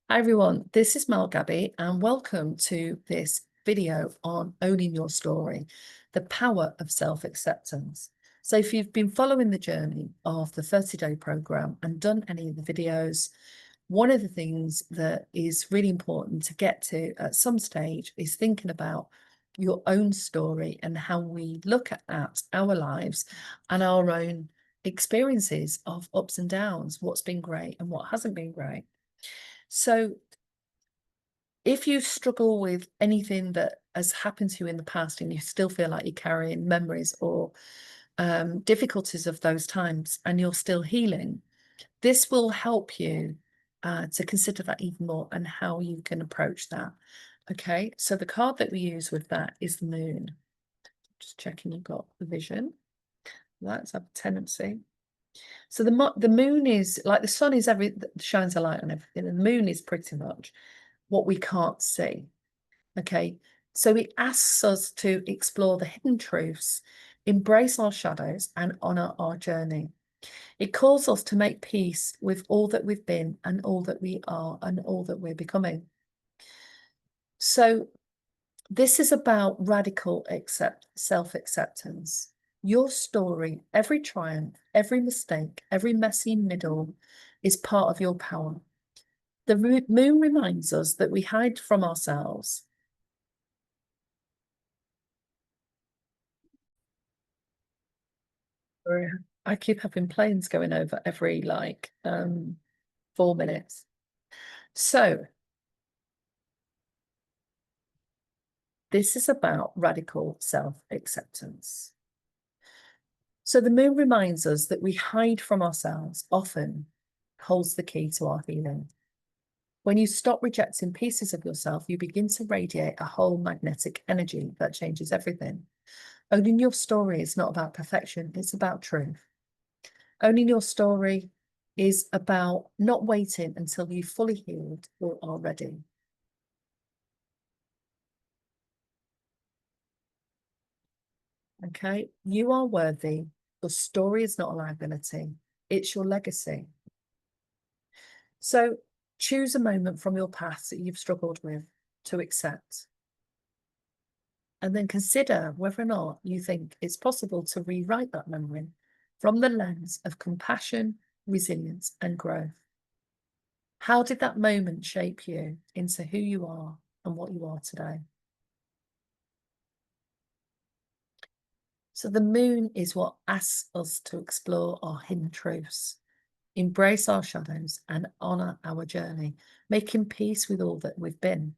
Hi everyone, this is Mel Gabby and welcome to this video on owning your story, the power of self-acceptance. So if you've been following the journey of the 30-day program and done any of the videos, one of the things that is really important to get to at some stage is thinking about your own story and how we look at our lives and our own experiences of ups and downs, what's been great and what hasn't been great. So if you struggle with anything that has happened to you in the past and you still feel like you're carrying memories or difficulties of those times and you're still healing, this will help you to consider that even more and how you can approach that. Okay, so the card that we use with that is the moon. Just checking you've got the vision. That's a tendency. So the moon is like the sun is shines a light on everything, and the moon is pretty much what we can't see. Okay, so it asks us to explore the hidden truths, embrace our shadows, and honor our journey. It calls us to make peace with all that we've been and all that we are and all that we're becoming. So this is about radical self-acceptance. Your story, every triumph, every mistake, every messy middle is part of your power. The moon reminds us that we hide from ourselves. I keep having planes going over every 4 minutes. So this is about radical self-acceptance. So the moon reminds us that we hide from ourselves often holds the key to our healing. When you stop rejecting pieces of yourself, you begin to radiate a whole magnetic energy that changes everything. Owning your story is not about perfection, it's about truth. Owning your story is about not waiting until you've fully healed or are ready. Okay, you are worthy. Your story is not a liability, it's your legacy. So choose a moment from your past that you've struggled with to accept. And then consider whether or not you think it's possible to rewrite that memory from the lens of compassion, resilience, and growth. How did that moment shape you into who you are and what you are today? So the moon is what asks us to explore our hidden truths, embrace our shadows, and honor our journey, making peace with all that we've been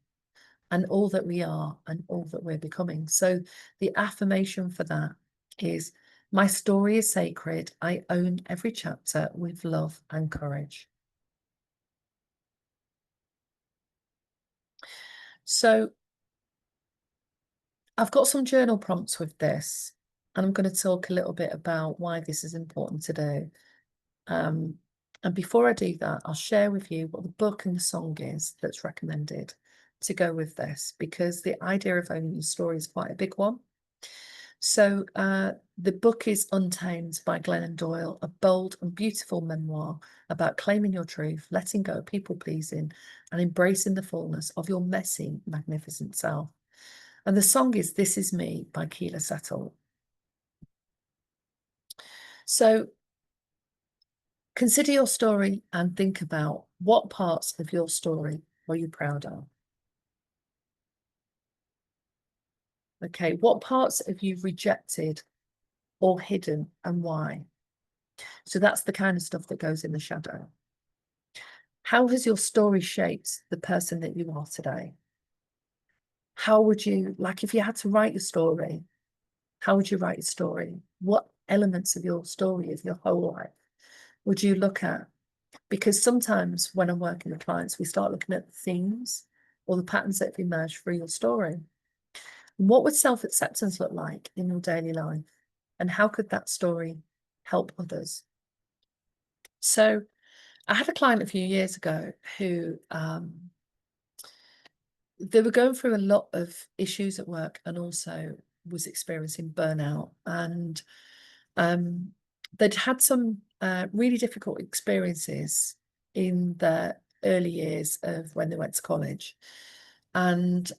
and all that we are and all that we're becoming. So the affirmation for that is, my story is sacred. I own every chapter with love and courage. So I've got some journal prompts with this, and I'm going to talk a little bit about why this is important to do. And before I do that, I'll share with you what the book and the song is that's recommended to go with this, because the idea of owning your story is quite a big one. So the book is Untamed by Glennon Doyle, a bold and beautiful memoir about claiming your truth, letting go of people-pleasing, and embracing the fullness of your messy, magnificent self. And the song is This Is Me by Keela Settle. So consider your story and think about what parts of your story are you proud of? Okay, what parts have you rejected or hidden and why? So that's the kind of stuff that goes in the shadow. How has your story shaped the person that you are today? How would you, like if you had to write your story, how would you write your story? What elements of your story, of your whole life, would you look at? Because sometimes when I'm working with clients, we start looking at the themes or the patterns that have emerged through your story. What would self-acceptance look like in your daily life? And how could that story help others? So I had a client a few years ago who they were going through a lot of issues at work and also was experiencing burnout. And they'd had some really difficult experiences in their early years of when they went to college. And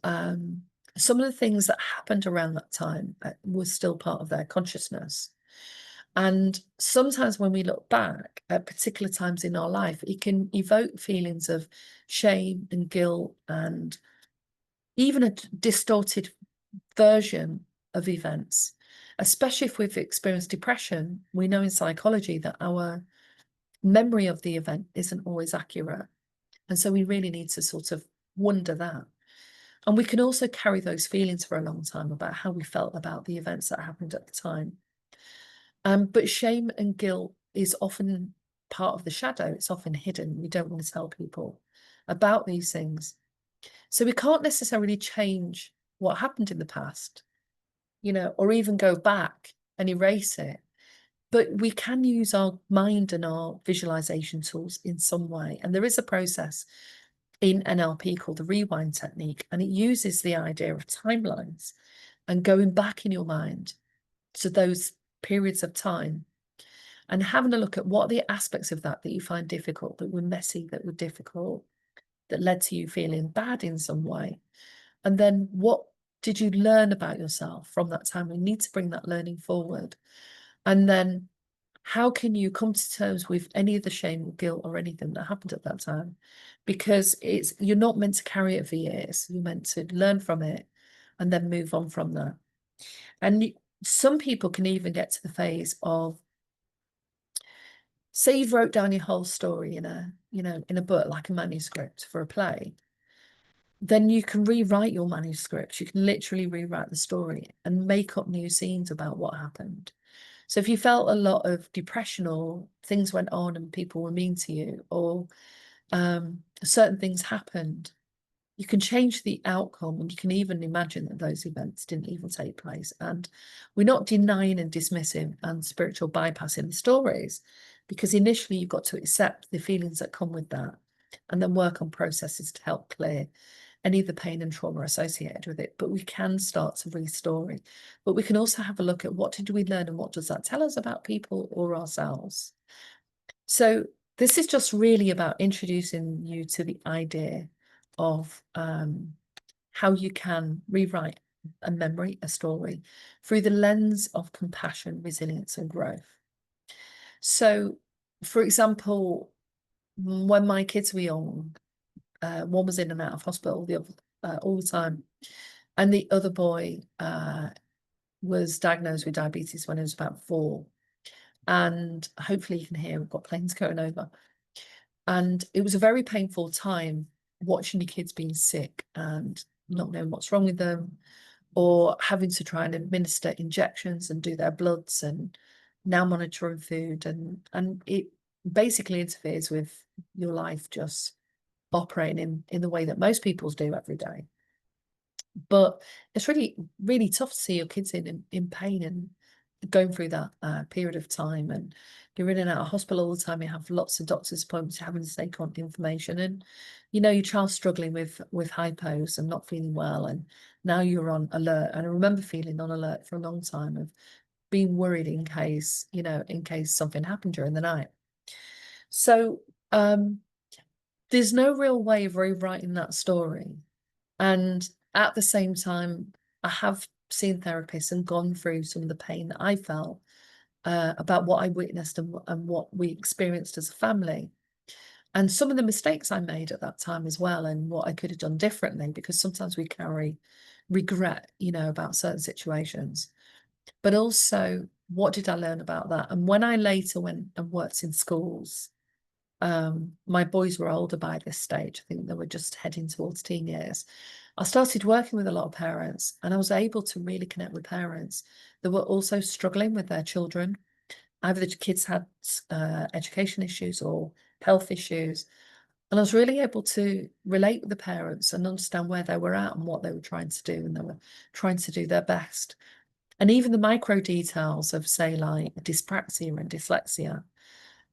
some of the things that happened around that time was still part of their consciousness. And sometimes when we look back at particular times in our life, it can evoke feelings of shame and guilt and even a distorted version of events, especially if we've experienced depression. We know in psychology that our memory of the event isn't always accurate. And so we really need to sort of wonder that. And we can also carry those feelings for a long time about how we felt about the events that happened at the time. But shame and guilt is often part of the shadow. It's often hidden. We don't want to tell people about these things. So we can't necessarily change what happened in the past, or even go back and erase it. But we can use our mind and our visualization tools in some way. And there is a process in NLP called the rewind technique, and it uses the idea of timelines and going back in your mind to those periods of time and having a look at what are the aspects of that you find difficult, that were messy, that were difficult, that led to you feeling bad in some way. And then what did you learn about yourself from that time? We need to bring that learning forward. And then how can you come to terms with any of the shame or guilt or anything that happened at that time? Because you're not meant to carry it for years. You're meant to learn from it and then move on from that. And some people can even get to the phase of, say you've wrote down your whole story in a book, like a manuscript for a play. Then you can rewrite your manuscript. You can literally rewrite the story and make up new scenes about what happened. So if you felt a lot of depression or things went on and people were mean to you, or certain things happened, you can change the outcome, and you can even imagine that those events didn't even take place. And we're not denying and dismissing and spiritual bypassing the stories, because initially you've got to accept the feelings that come with that and then work on processes to help clear any of the pain and trauma associated with it. But we can start to restore it. But we can also have a look at what did we learn and what does that tell us about people or ourselves. So this is just really about introducing you to the idea of how you can rewrite a memory, a story, through the lens of compassion, resilience, and growth. So, for example, when my kids were young, one was in and out of hospital the other, all the time, and the other boy was diagnosed with diabetes when he was about 4. And hopefully you can hear, we've got planes going over. And it was a very painful time watching your kids being sick and not knowing what's wrong with them, or having to try and administer injections and do their bloods and now monitoring food. And it basically interferes with your life just operating in the way that most people's do every day. But it's really, really tough to see your kids in pain and going through that period of time, and you're in and out of hospital all the time. You have lots of doctor's appointments, having to take on information, and your child's struggling with hypos and not feeling well, and now you're on alert. And I remember feeling on alert for a long time, of being worried in case something happened during the night. So there's no real way of rewriting that story. And at the same time, I have seen therapists and gone through some of the pain that I felt about what I witnessed and what we experienced as a family. And some of the mistakes I made at that time as well, and what I could have done differently, because sometimes we carry regret, about certain situations. But also, what did I learn about that? And when I later went and worked in schools, my boys were older by this stage. I think they were just heading towards teen years. I started working with a lot of parents, and I was able to really connect with parents that were also struggling with their children. Either the kids had education issues or health issues. And I was really able to relate with the parents and understand where they were at and what they were trying to do. And they were trying to do their best. And even the micro details of, say, like dyspraxia and dyslexia,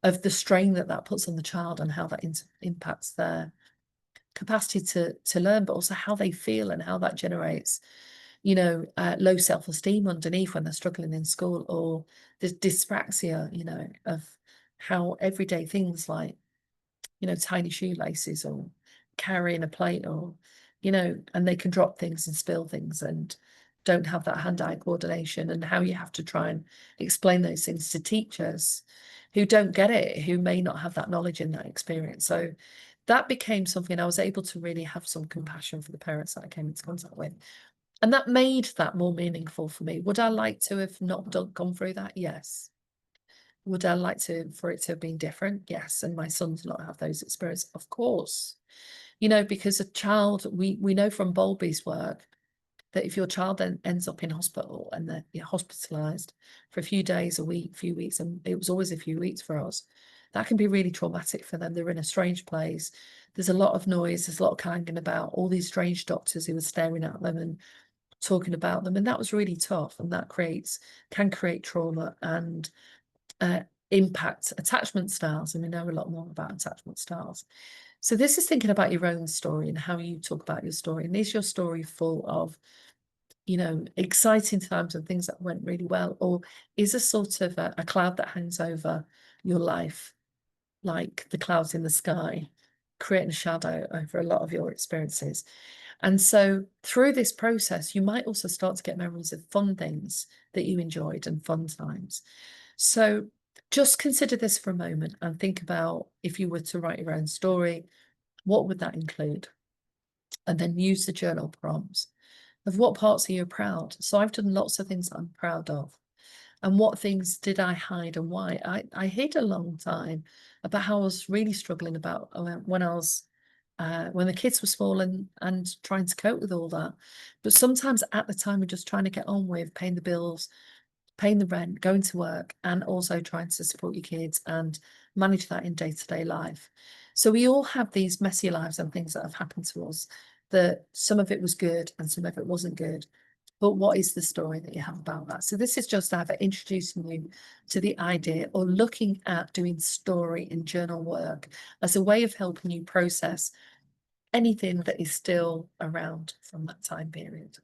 of the strain that puts on the child and how that impacts their capacity to learn, but also how they feel and how that generates, low self-esteem underneath when they're struggling in school, or the dyspraxia, of how everyday things like, tiny shoelaces or carrying a plate, or, and they can drop things and spill things and don't have that hand-eye coordination, and how you have to try and explain those things to teachers who don't get it, who may not have that knowledge and that experience. So that became something I was able to really have some compassion for the parents that I came into contact with. And that made that more meaningful for me. Would I like to have not gone through that? Yes. Would I like for it to have been different? Yes. And my son to not have those experiences? Of course. Because a child, we know from Bowlby's work that if your child then ends up in hospital and they're hospitalized for a few days, a week, few weeks, and it was always a few weeks for us, that can be really traumatic for them. They're in a strange place. There's a lot of noise. There's a lot of clanging about, all these strange doctors who were staring at them and talking about them. And that was really tough. And that can create trauma and impact attachment styles. And we know a lot more about attachment styles. So this is thinking about your own story and how you talk about your story. And is your story full of, exciting times and things that went really well? Or is a sort of a cloud that hangs over your life, like the clouds in the sky, creating a shadow over a lot of your experiences? And so through this process, you might also start to get memories of fun things that you enjoyed and fun times. So just consider this for a moment and think about, if you were to write your own story, what would that include? And then use the journal prompts of what parts are you proud. So I've done lots of things that I'm proud of. And what things did I hide and why? I hid a long time about how I was really struggling about when I was when the kids were small and trying to cope with all that. But sometimes at the time, we're just trying to get on with paying the bills, paying the rent, going to work, and also trying to support your kids and manage that in day-to-day life. So we all have these messy lives and things that have happened to us, that some of it was good and some of it wasn't good. But what is the story that you have about that? So this is just either introducing you to the idea or looking at doing story and journal work as a way of helping you process anything that is still around from that time period.